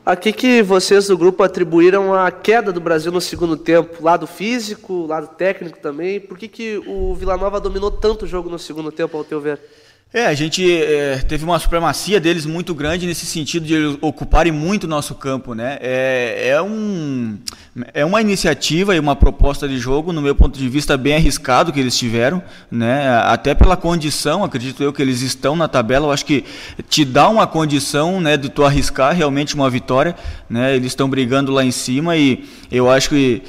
A que vocês do grupo atribuíram a queda do Brasil no segundo tempo? Lado físico, lado técnico também? Por que o Vila Nova dominou tanto o jogo no segundo tempo, ao teu ver? A gente teve uma supremacia deles muito grande nesse sentido de eles ocuparem muito o nosso campo, né? É uma iniciativa e uma proposta de jogo, no meu ponto de vista, bem arriscado que eles tiveram, né? Até pela condição, acredito eu, que eles estão na tabela, eu acho que te dá uma condição, né, de tu arriscar realmente uma vitória, né? Eles estão brigando lá em cima e eu acho que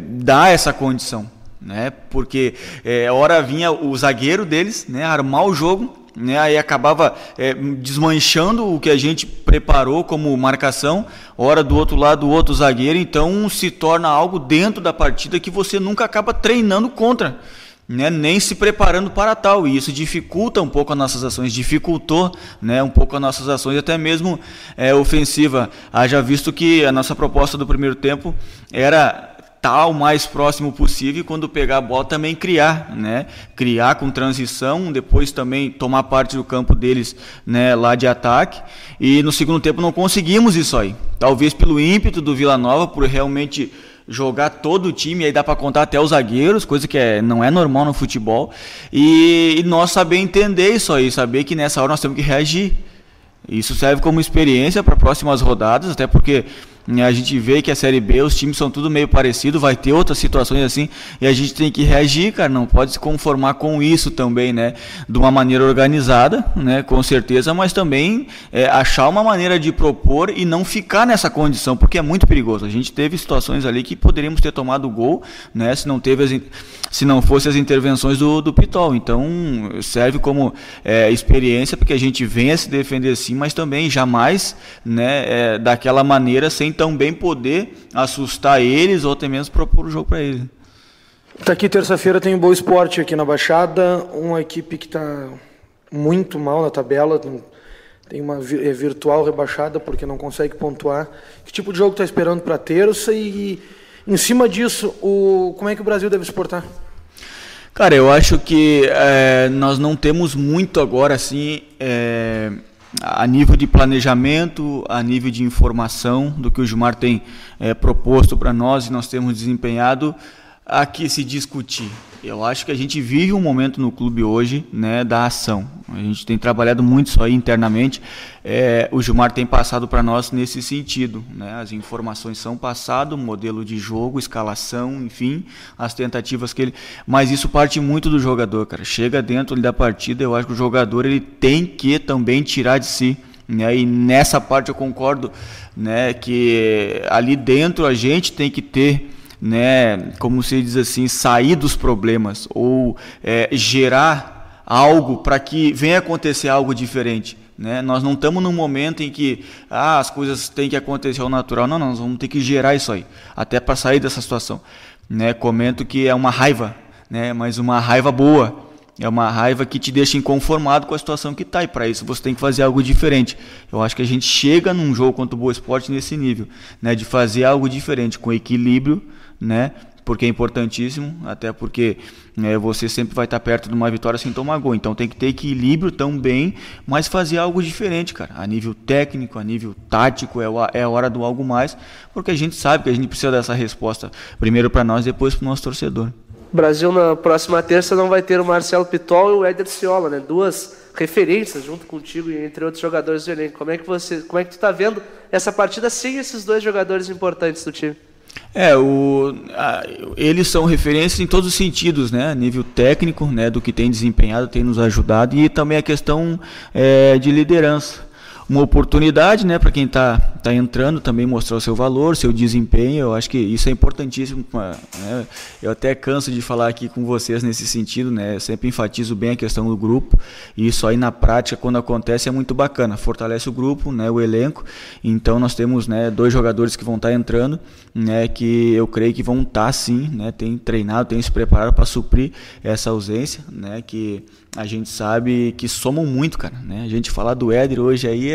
dá essa condição, né? Porque a hora vinha o zagueiro deles, né, armar o jogo, né, aí acabava desmanchando o que a gente preparou como marcação, hora do outro lado o outro zagueiro, então se torna algo dentro da partida que você nunca acaba treinando contra, né, nem se preparando para tal, e isso dificulta um pouco as nossas ações, dificultou, né, um pouco as nossas ações, até mesmo ofensiva. Haja visto que a nossa proposta do primeiro tempo era o mais próximo possível, e quando pegar a bola também criar, né? Criar com transição, depois também tomar parte do campo deles, né, lá de ataque, e no segundo tempo não conseguimos isso aí, talvez pelo ímpeto do Vila Nova, por realmente jogar todo o time, aí dá para contar até os zagueiros, coisa que não é normal no futebol, e nós saber entender isso aí, saber que nessa hora nós temos que reagir. Isso serve como experiência para próximas rodadas, até porque a gente vê que a Série B, os times são tudo meio parecido, vai ter outras situações assim, e a gente tem que reagir, cara, não pode se conformar com isso também, né, de uma maneira organizada, né, com certeza, mas também achar uma maneira de propor e não ficar nessa condição, porque é muito perigoso. A gente teve situações ali que poderíamos ter tomado o gol, né, se não fosse as intervenções do Pitol. Então serve como experiência para que a gente venha se defender sim, mas também jamais, né, daquela maneira, sem também poder assustar eles ou até mesmo propor o jogo para eles. Tá aqui, terça-feira tem o Boa Esporte aqui na Baixada, uma equipe que está muito mal na tabela, tem uma virtual rebaixada porque não consegue pontuar. Que tipo de jogo está esperando para terça e em cima disso, como é que o Brasil deve se portar? Cara, eu acho que nós não temos muito agora assim a nível de planejamento, a nível de informação do que o Gilmar tem proposto para nós e nós temos desempenhado, a que se discutir. Eu acho que a gente vive um momento no clube hoje, né, da ação. A gente tem trabalhado muito isso aí internamente. O Gilmar tem passado para nós nesse sentido, né? As informações são passadas, modelo de jogo, escalação, enfim, as tentativas que ele... Mas isso parte muito do jogador, cara. Chega dentro da partida, eu acho que o jogador ele tem que também tirar de si, né? E nessa parte eu concordo, né, que ali dentro a gente tem que ter, né, como se diz assim, sair dos problemas ou gerar algo para que venha acontecer algo diferente, né? Nós não estamos num momento em que as coisas têm que acontecer ao natural, não, nós vamos ter que gerar isso aí, até para sair dessa situação, né? Comento que é uma raiva, né, mas uma raiva boa. É uma raiva que te deixa inconformado com a situação que está, e para isso você tem que fazer algo diferente. Eu acho que a gente chega num jogo contra o Boa Esporte nesse nível, né, de fazer algo diferente, com equilíbrio, né, porque é importantíssimo, até porque você sempre vai estar perto de uma vitória sem tomar gol, então tem que ter equilíbrio também, mas fazer algo diferente, cara, a nível técnico, a nível tático, é a hora do algo mais, porque a gente sabe que a gente precisa dessa resposta, primeiro para nós, depois para o nosso torcedor. O Brasil na próxima terça não vai ter o Marcelo Pitol e o Éder Ciola, né? Duas referências junto contigo e entre outros jogadores do elenco. Como é que tu está vendo essa partida sem esses dois jogadores importantes do time? Eles são referências em todos os sentidos, né? A nível técnico, né, do que tem desempenhado, tem nos ajudado, e também a questão de liderança. Uma oportunidade, né, para quem está entrando também mostrar o seu valor, seu desempenho. Eu acho que isso é importantíssimo, né? Eu até canso de falar aqui com vocês nesse sentido, né? Eu sempre enfatizo bem a questão do grupo, e isso aí na prática, quando acontece, é muito bacana, fortalece o grupo, né, o elenco. Então nós temos, né, 2 jogadores que vão estar entrando, né, que eu creio que vão estar sim, né, tem treinado, tem se preparado para suprir essa ausência, né, que a gente sabe que somam muito, cara, né? A gente falar do Éder hoje aí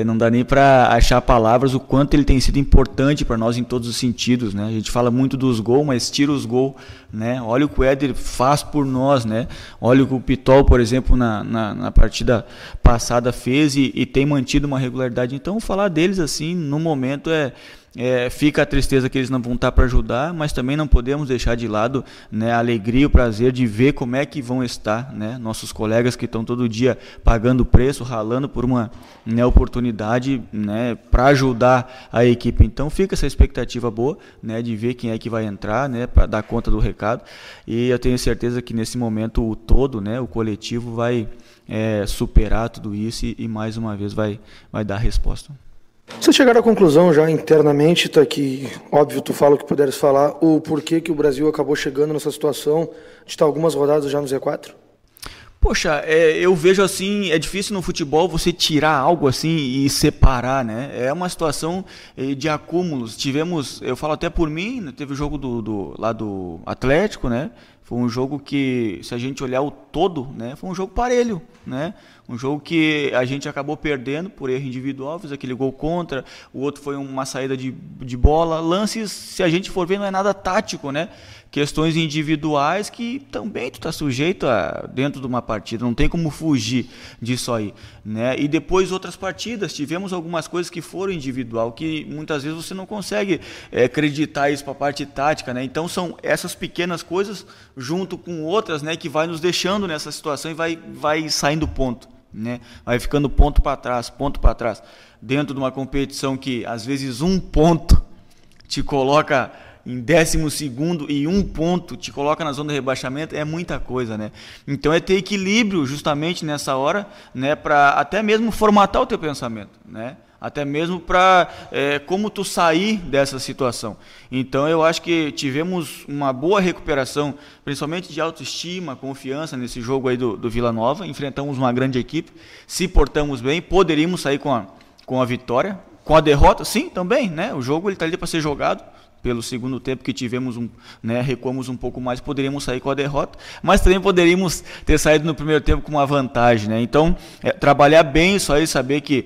não dá nem para achar palavras o quanto ele tem sido importante para nós em todos os sentidos, né? A gente fala muito dos gols, mas tira os gols, né? Olha o que o Éder faz por nós, né? Olha o que o Pitol, por exemplo, na partida passada fez e tem mantido uma regularidade. Então, falar deles assim, no momento fica a tristeza que eles não vão estar para ajudar, mas também não podemos deixar de lado, né, a alegria e o prazer de ver como é que vão estar, né, nossos colegas que estão todo dia pagando preço, ralando por uma, né, oportunidade, né, para ajudar a equipe. Então fica essa expectativa boa, né, de ver quem é que vai entrar, né, para dar conta do recado, e eu tenho certeza que nesse momento o todo, né, o coletivo vai superar tudo isso e mais uma vez vai dar a resposta. Vocês chegaram à conclusão já internamente, está aqui, óbvio, tu fala o que puderes falar, o porquê que o Brasil acabou chegando nessa situação de estar algumas rodadas já no Z4? Poxa, eu vejo assim, é difícil no futebol você tirar algo assim e separar, né? É uma situação de acúmulos. Tivemos, eu falo até por mim, teve o jogo lá do Atlético, né? Foi um jogo que, se a gente olhar o todo, né, foi um jogo parelho, né? Um jogo que a gente acabou perdendo por erro individual, fez aquele gol contra, o outro foi uma saída de bola. Lances, se a gente for ver, não é nada tático, né? Questões individuais que também tu está sujeito dentro de uma partida, não tem como fugir disso aí, né? E depois outras partidas, tivemos algumas coisas que foram individual, que muitas vezes você não consegue acreditar isso para a parte tática, né? Então são essas pequenas coisas junto com outras, né, que vai nos deixando nessa situação e vai saindo ponto, né? Vai ficando ponto para trás, dentro de uma competição que às vezes um ponto te coloca em 12º e um ponto te coloca na zona de rebaixamento, é muita coisa, né? Então é ter equilíbrio justamente nessa hora, né, para até mesmo formatar o teu pensamento, né? Até mesmo para como tu sair dessa situação. Então eu acho que tivemos uma boa recuperação, principalmente de autoestima, confiança nesse jogo aí do Vila Nova. Enfrentamos uma grande equipe, se portamos bem, poderíamos sair com a vitória. Com a derrota, sim, também, né? O jogo está ali para ser jogado. Pelo segundo tempo que tivemos, recuamos um pouco mais, poderíamos sair com a derrota, mas também poderíamos ter saído no primeiro tempo com uma vantagem, né? Então, trabalhar bem isso aí, saber que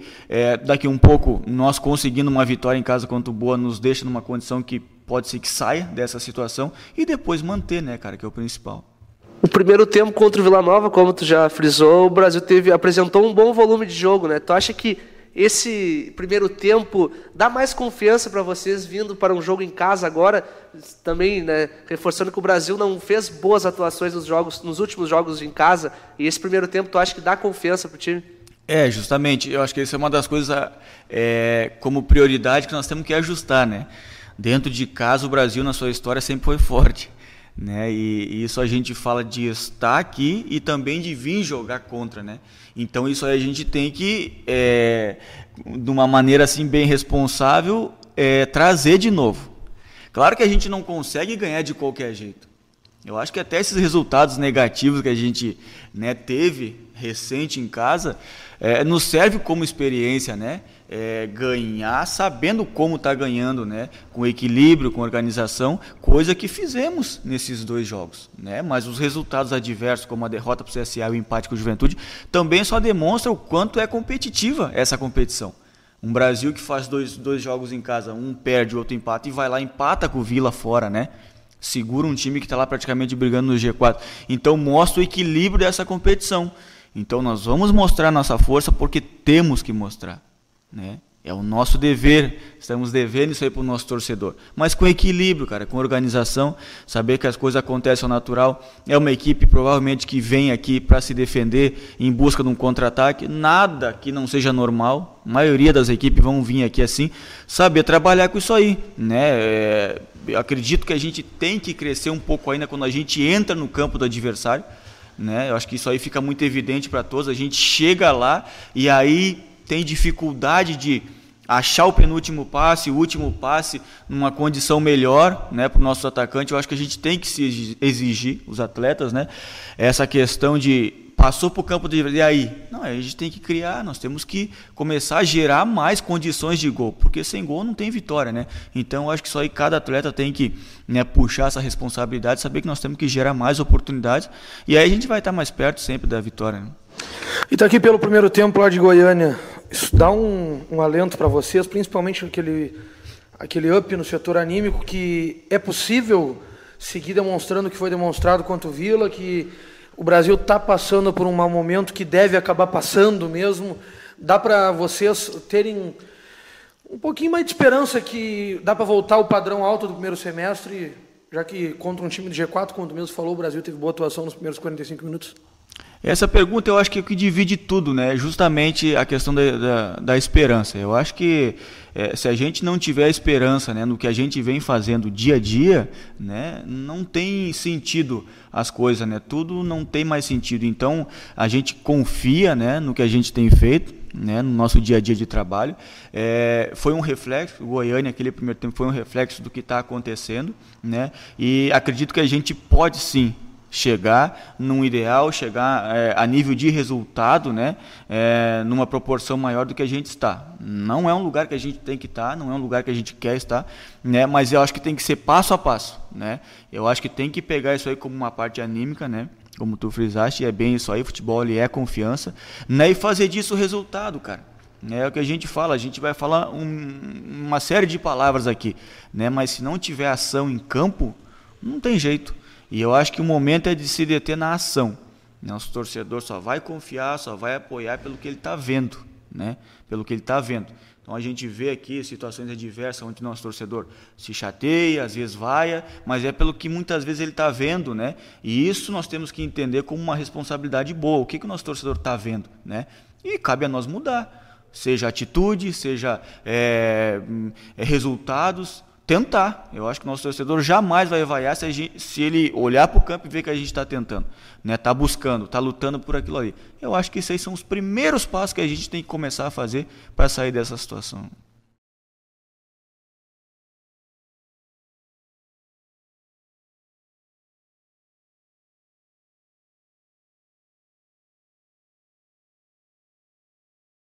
daqui um pouco nós conseguindo uma vitória em casa contra o Boa nos deixa numa condição que pode ser que saia dessa situação e depois manter, né, cara, que é o principal. O primeiro tempo contra o Vila Nova, como tu já frisou, o Brasil apresentou um bom volume de jogo, né? Tu acha que esse primeiro tempo dá mais confiança para vocês vindo para um jogo em casa agora, também, né, reforçando que o Brasil não fez boas atuações nos últimos jogos em casa, e esse primeiro tempo tu acha que dá confiança para o time? Justamente, eu acho que essa é uma das coisas como prioridade que nós temos que ajustar, né? Dentro de casa o Brasil na sua história sempre foi forte, né? E isso a gente fala de estar aqui e também de vir jogar contra, né? Então isso aí a gente tem que, de uma maneira assim bem responsável, trazer de novo. Claro que a gente não consegue ganhar de qualquer jeito. Eu acho que até esses resultados negativos que a gente, né, teve recente em casa, nos serve como experiência, né? Ganhar sabendo como está ganhando, né? Com equilíbrio, com organização, coisa que fizemos nesses dois jogos, né? Mas os resultados adversos, como a derrota para o CSA e o empate com o Juventude, também só demonstram o quanto é competitiva essa competição. Um Brasil que faz dois jogos em casa, um perde, o outro empata, e vai lá e empata com o Vila fora, né? Segura um time que está lá praticamente brigando no G4. Então mostra o equilíbrio dessa competição. Então nós vamos mostrar nossa força porque temos que mostrar, né? É o nosso dever, estamos devendo isso aí para o nosso torcedor. Mas com equilíbrio, cara, com organização, saber que as coisas acontecem ao natural. É uma equipe provavelmente que vem aqui para se defender em busca de um contra-ataque. Nada que não seja normal. A maioria das equipes vão vir aqui assim. Saber trabalhar com isso aí, né? Acredito que a gente tem que crescer um pouco ainda quando a gente entra no campo do adversário, né? Eu acho que isso aí fica muito evidente para todos. A gente chega lá e aí tem dificuldade de achar o penúltimo passe, o último passe, numa condição melhor, né, para o nosso atacante. Eu acho que a gente tem que se exigir, os atletas, né, essa questão de passou para o campo de... E aí? Não, a gente tem que criar, nós temos que começar a gerar mais condições de gol, porque sem gol não tem vitória, né? Então eu acho que só aí cada atleta tem que, né, puxar essa responsabilidade, saber que nós temos que gerar mais oportunidades, e aí a gente vai estar mais perto sempre da vitória, né? E está aqui pelo primeiro tempo lá de Goiânia. isso dá um alento para vocês, principalmente aquele up no setor anímico, que é possível seguir demonstrando o que foi demonstrado contra o Vila, que o Brasil está passando por um mau momento, que deve acabar passando mesmo. Dá para vocês terem um pouquinho mais de esperança que dá para voltar ao padrão alto do primeiro semestre, já que contra um time de G4, como tu mesmo falou, o Brasil teve boa atuação nos primeiros 45 minutos? Essa pergunta eu acho que é o que divide tudo, né? Justamente a questão da esperança. Eu acho que se a gente não tiver esperança, né, no que a gente vem fazendo dia a dia, né, não tem sentido as coisas, né? Tudo não tem mais sentido. Então a gente confia, né, no que a gente tem feito, né, no nosso dia a dia de trabalho. Foi um reflexo, o Goiânia, aquele primeiro tempo, foi um reflexo do que está acontecendo, né? E acredito que a gente pode sim chegar num ideal, chegar a nível de resultado, né, numa proporção maior do que a gente está. Não é um lugar que a gente tem que estar, não é um lugar que a gente quer estar, né, mas eu acho que tem que ser passo a passo, né? Eu acho que tem que pegar isso aí como uma parte anímica, né? Como tu frisaste, é bem isso aí, futebol ele é confiança, né? E fazer disso o resultado, cara. É o que a gente fala, a gente vai falar uma série de palavras aqui, né? Mas se não tiver ação em campo, não tem jeito. E eu acho que o momento é de se deter na ação. Nosso torcedor só vai confiar, só vai apoiar pelo que ele está vendo, né? Pelo que ele está vendo. Então a gente vê aqui situações adversas onde o nosso torcedor se chateia, às vezes vaia, mas é pelo que muitas vezes ele está vendo, né? E isso nós temos que entender como uma responsabilidade boa. O que o nosso torcedor está vendo, né? E cabe a nós mudar. Seja atitude, seja resultados. Tentar. Eu acho que o nosso torcedor jamais vai vaiar se ele olhar para o campo e ver que a gente está tentando, né? Está buscando, está lutando por aquilo ali. Eu acho que esses aí são os primeiros passos que a gente tem que começar a fazer para sair dessa situação.